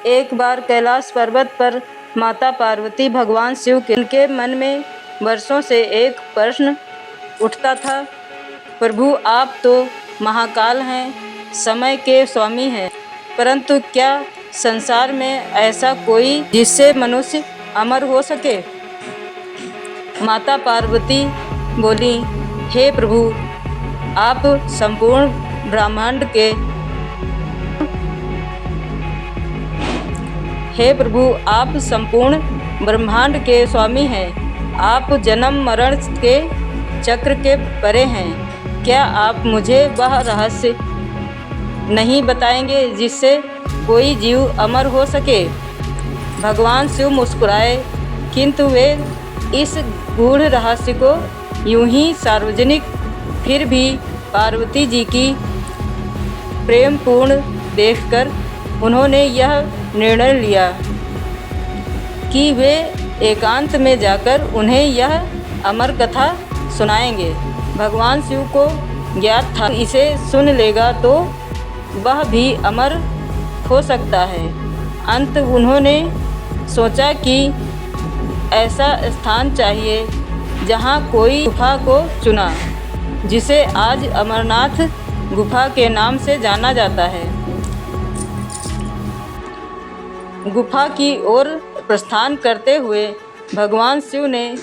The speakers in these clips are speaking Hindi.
एक बार कैलाश पर्वत पर माता पार्वती भगवान शिव के उनके मन में वर्षों से एक प्रश्न उठता था। प्रभु, आप तो महाकाल हैं, समय के स्वामी हैं, परंतु क्या संसार में ऐसा कोई जिससे मनुष्य अमर हो सके? माता पार्वती बोली, हे प्रभु, आप संपूर्ण ब्रह्मांड के स्वामी हैं। आप जन्म मरण के चक्र के परे हैं। क्या आप मुझे वह रहस्य नहीं बताएंगे जिससे कोई जीव अमर हो सके? भगवान शिव मुस्कुराए, किंतु वे इस गूढ़ रहस्य को यूं ही सार्वजनिक फिर भी पार्वती जी की प्रेमपूर्ण देखकर उन्होंने यह निर्णय लिया कि वे एकांत में जाकर उन्हें यह अमर कथा सुनाएंगे। भगवान शिव को ज्ञात था, इसे सुन लेगा तो वह भी अमर हो सकता है। अंत उन्होंने सोचा कि ऐसा स्थान चाहिए जहाँ कोई गुफा को चुना, जिसे आज अमरनाथ गुफा के नाम से जाना जाता है। गुफा की ओर प्रस्थान करते हुए भगवान शिव ने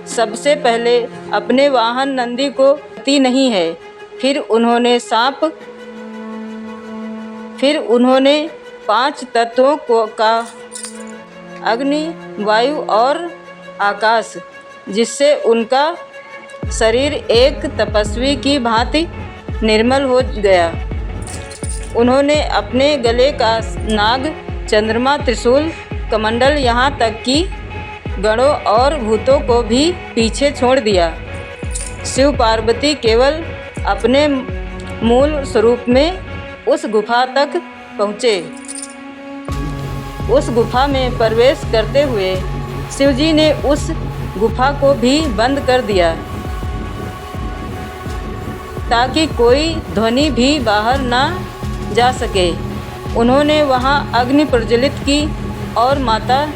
सबसे पहले अपने वाहन नंदी को गति नहीं है। फिर उन्होंने 5 तत्वों का अग्नि, वायु और आकाश, जिससे उनका शरीर एक तपस्वी की भांति निर्मल हो गया। उन्होंने अपने गले का नाग, चंद्रमा, त्रिशूल, कमंडल, यहाँ तक कि गणों और भूतों को भी पीछे छोड़ दिया। शिव पार्वती केवल अपने मूल स्वरूप में उस गुफा तक पहुँचे। उस गुफा में प्रवेश करते हुए शिवजी ने उस गुफा को भी बंद कर दिया ताकि कोई ध्वनि भी बाहर न जा सके। उन्होंने वहां अग्नि प्रज्वलित की और माता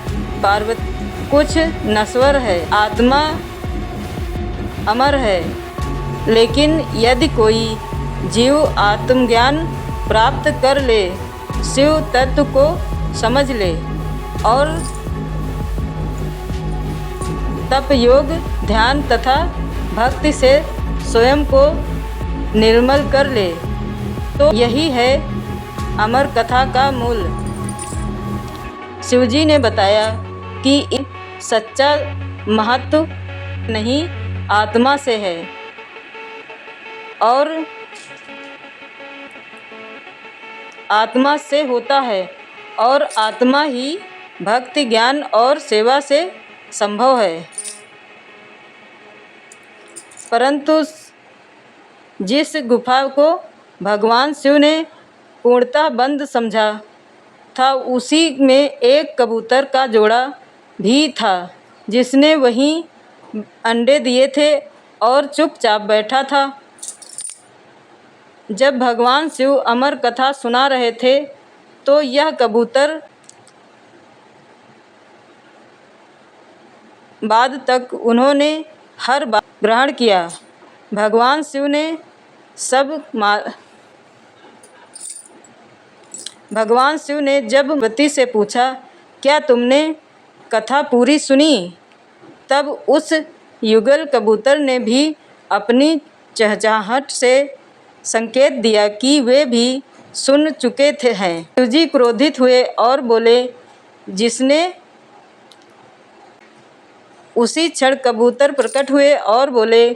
पार्वती, कुछ नश्वर है, आत्मा अमर है, लेकिन यदि कोई जीव आत्मज्ञान प्राप्त कर ले, शिव तत्व को समझ ले और तप, योग, ध्यान तथा भक्ति से स्वयं को निर्मल कर ले, तो यही है अमर कथा का मूल। शिवजी ने बताया कि सच्चा महत्व नहीं आत्मा से है और आत्मा से होता है और आत्मा ही भक्ति, ज्ञान और सेवा से संभव है। परंतु जिस गुफा को भगवान शिव ने पूर्णतः बंद समझा था, उसी में एक कबूतर का जोड़ा भी था, जिसने वहीं अंडे दिए थे और चुपचाप बैठा था। जब भगवान शिव अमर कथा सुना रहे थे तो यह कबूतर बाद तक उन्होंने हर बात ग्रहण किया। भगवान शिव ने जब पार्वती से पूछा, क्या तुमने कथा पूरी सुनी? तब उस युगल कबूतर ने भी अपनी चहचहाहट से संकेत दिया कि वे भी सुन चुके हैं। शिवजी क्रोधित हुए और बोले, जिसने उसी क्षण कबूतर प्रकट हुए और बोले,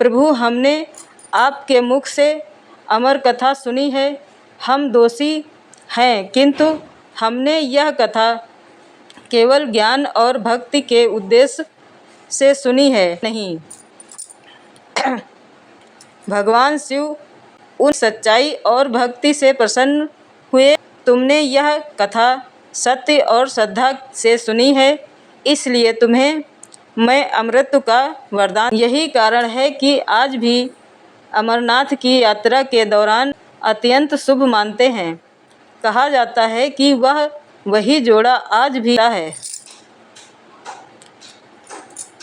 प्रभु, हमने आपके मुख से अमर कथा सुनी है। हम दोषी हैं, किंतु हमने यह कथा केवल ज्ञान और भक्ति के उद्देश्य से सुनी है नहीं। भगवान शिव उन सच्चाई और भक्ति से प्रसन्न हुए। तुमने यह कथा सत्य और श्रद्धा से सुनी है, इसलिए तुम्हें मैं अमृत का वरदान। यही कारण है कि आज भी अमरनाथ की यात्रा के दौरान अत्यंत शुभ मानते हैं। कहा जाता है कि वह वही जोड़ा आज भी है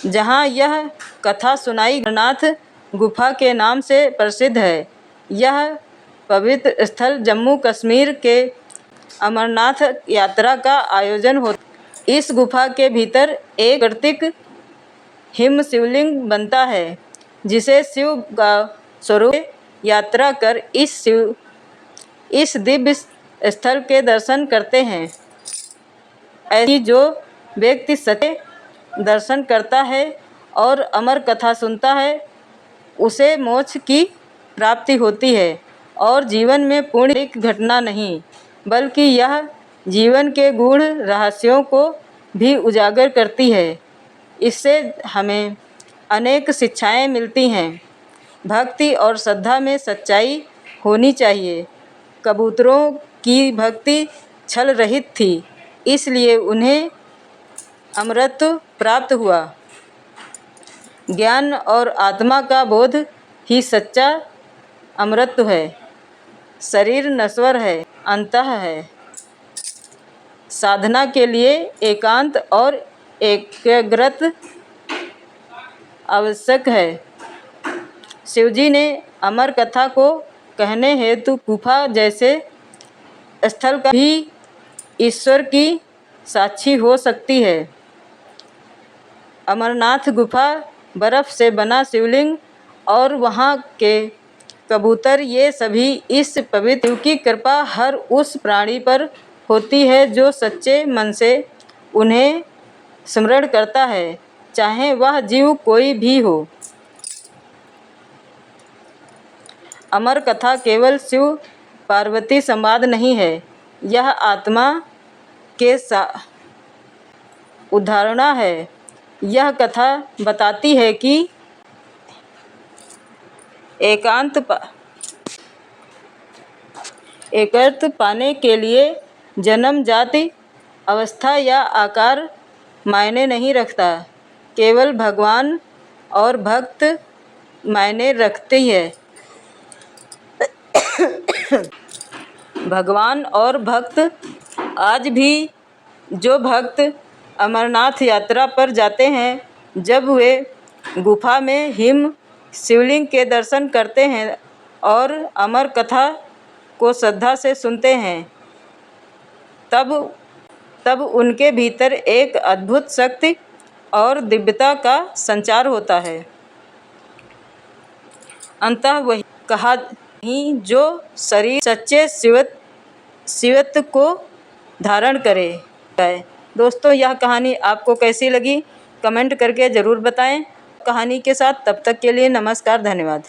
जहाँ यह कथा सुनाई अमरनाथ गुफा के नाम से प्रसिद्ध है। यह पवित्र स्थल जम्मू कश्मीर के अमरनाथ यात्रा का आयोजन होता। इस गुफा के भीतर एक प्राकृतिक हिम शिवलिंग बनता है जिसे शिव का स्वरूप यात्रा कर इस दिव्य स्थल के दर्शन करते हैं। ऐसी जो व्यक्ति सच्चे दर्शन करता है और अमर कथा सुनता है उसे मोक्ष की प्राप्ति होती है और जीवन में पूर्ण एक घटना नहीं बल्कि यह जीवन के गूढ़ रहस्यों को भी उजागर करती है। इससे हमें अनेक शिक्षाएं मिलती हैं। भक्ति और श्रद्धा में सच्चाई होनी चाहिए। कबूतरों की भक्ति छल रहित थी, इसलिए उन्हें अमरत्व प्राप्त हुआ। ज्ञान और आत्मा का बोध ही सच्चा अमरत्व है। शरीर नश्वर है, अंतः है। साधना के लिए एकांत और एकाग्रता आवश्यक है। शिवजी ने अमर कथा को कहने हेतु गुफा जैसे स्थल का भी ईश्वर की साक्षी हो सकती है। अमरनाथ गुफा बर्फ से बना शिवलिंग और वहाँ के कबूतर ये सभी इस पवित्र शिव की कृपा हर उस प्राणी पर होती है जो सच्चे मन से उन्हें स्मरण करता है, चाहे वह जीव कोई भी हो। अमर कथा केवल शिव पार्वती संवाद नहीं है, यह आत्मा के उदाहरण है। यह कथा बताती है कि एकांत पाने के लिए जन्म, जाति, अवस्था या आकार मायने नहीं रखता, केवल भगवान और भक्त मायने रखती है। भगवान और भक्त आज भी जो भक्त अमरनाथ यात्रा पर जाते हैं, जब वे गुफा में हिम शिवलिंग के दर्शन करते हैं और अमर कथा को श्रद्धा से सुनते हैं, तब उनके भीतर एक अद्भुत शक्ति और दिव्यता का संचार होता है। अंतः वही कहा ही जो शरीर सच्चे शिवत्व को धारण करे। दोस्तों, यह कहानी आपको कैसी लगी कमेंट करके ज़रूर बताएं। कहानी के साथ तब तक के लिए नमस्कार, धन्यवाद।